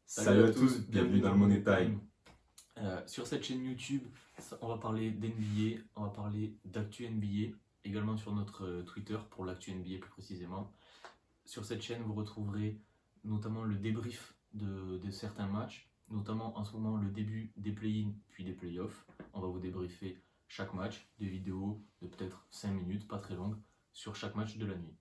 Salut à tous, bienvenue dans le Money Time. Sur cette chaîne YouTube, on va parler d'NBA, on va parler d'actu NBA, également sur notre Twitter pour l'actu NBA plus précisément. Sur cette chaîne, vous retrouverez notamment le débrief de certains matchs, notamment en ce moment le début des play-in puis des play-offs. On va vous débriefer chaque match, des vidéos de peut-être 5 minutes, pas très longues, sur chaque match de la nuit.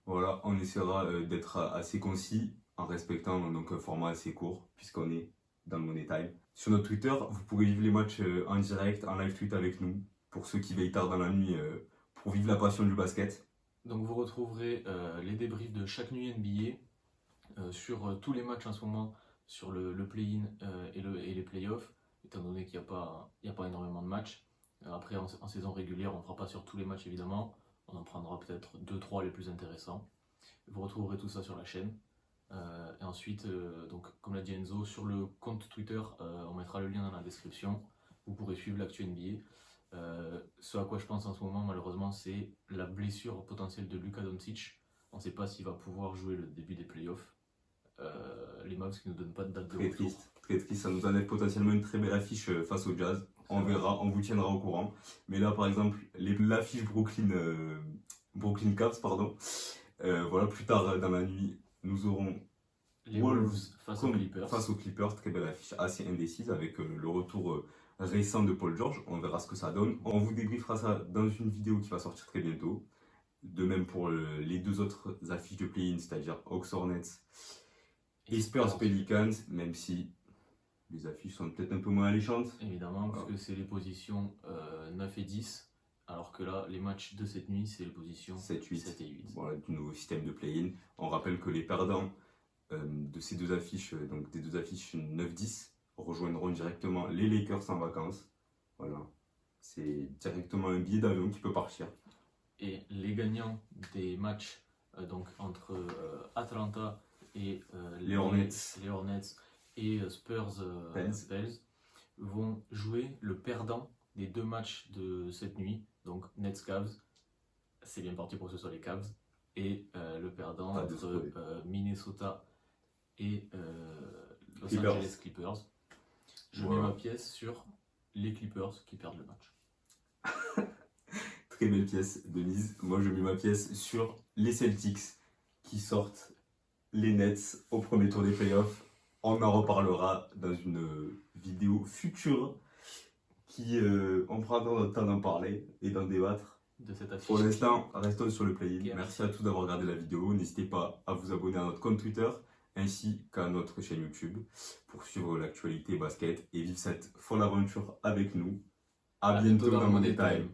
Voilà, on essaiera d'être assez concis en respectant donc un format assez court puisqu'on est dans le Money Time. Sur notre Twitter, vous pourrez vivre les matchs en direct, en live tweet avec nous, pour ceux qui veillent tard dans la nuit pour vivre la passion du basket. Donc vous retrouverez les débriefs de chaque nuit NBA sur tous les matchs en ce moment, sur le play-in et les play-offs, étant donné qu'il n'y a pas énormément de matchs. Après, en saison régulière, on ne fera pas sur tous les matchs évidemment, on en prendra peut-être 2-3 les plus intéressants. Vous retrouverez tout ça sur la chaîne. Et ensuite, donc, comme l'a dit Enzo, sur le compte Twitter, on mettra le lien dans la description. Vous pourrez suivre l'actu NBA. Ce à quoi je pense en ce moment, malheureusement, c'est la blessure potentielle de Luka Doncic. On ne sait pas s'il va pouvoir jouer le début des playoffs. Les Mavs qui ne nous donnent pas de date de Très retour. très triste, ça nous enlève potentiellement une très belle affiche face au Jazz. On verra, on vous tiendra au courant. Mais là, par exemple, l'affiche Brooklyn Cavs, pardon. Voilà, plus tard dans la nuit, nous aurons Les Wolves face aux Clippers. Très belle affiche, assez indécise avec le retour récent de Paul George. On verra ce que ça donne. On vous débriefera ça dans une vidéo qui va sortir très bientôt. De même pour les deux autres affiches de play-in, c'est-à-dire Hawks Hornets et Spurs Pelicans, même si les affiches sont peut-être un peu moins alléchantes. Évidemment, parce que c'est les positions 9 et 10. Alors que là, les matchs de cette nuit, c'est les positions 7 et 8. Voilà, du nouveau système de play-in. On rappelle que les perdants de ces deux affiches, donc des deux affiches 9-10, rejoindront directement les Lakers en vacances. Voilà, c'est directement un billet d'avion qui peut partir. Et les gagnants des matchs donc entre Atlanta et les Hornets et Spurs Pels vont jouer le perdant des deux matchs de cette nuit, donc Nets Cavs, c'est bien parti pour que ce soit les Cavs, et le perdant entre Minnesota et Los Angeles Clippers. Je mets ma pièce sur les Clippers qui perdent le match. Très belle pièce, Denise. Moi, je mets ma pièce sur les Celtics qui sortent les Nets au premier tour des playoffs. On en reparlera dans une vidéo future qui on prendra notre temps d'en parler et d'en débattre. De cette affiche. Pour l'instant, restons sur le play-in. Merci à tous d'avoir regardé la vidéo. N'hésitez pas à vous abonner à notre compte Twitter ainsi qu'à notre chaîne YouTube pour suivre l'actualité basket et vivre cette folle aventure avec nous. À bientôt dans le Money Time.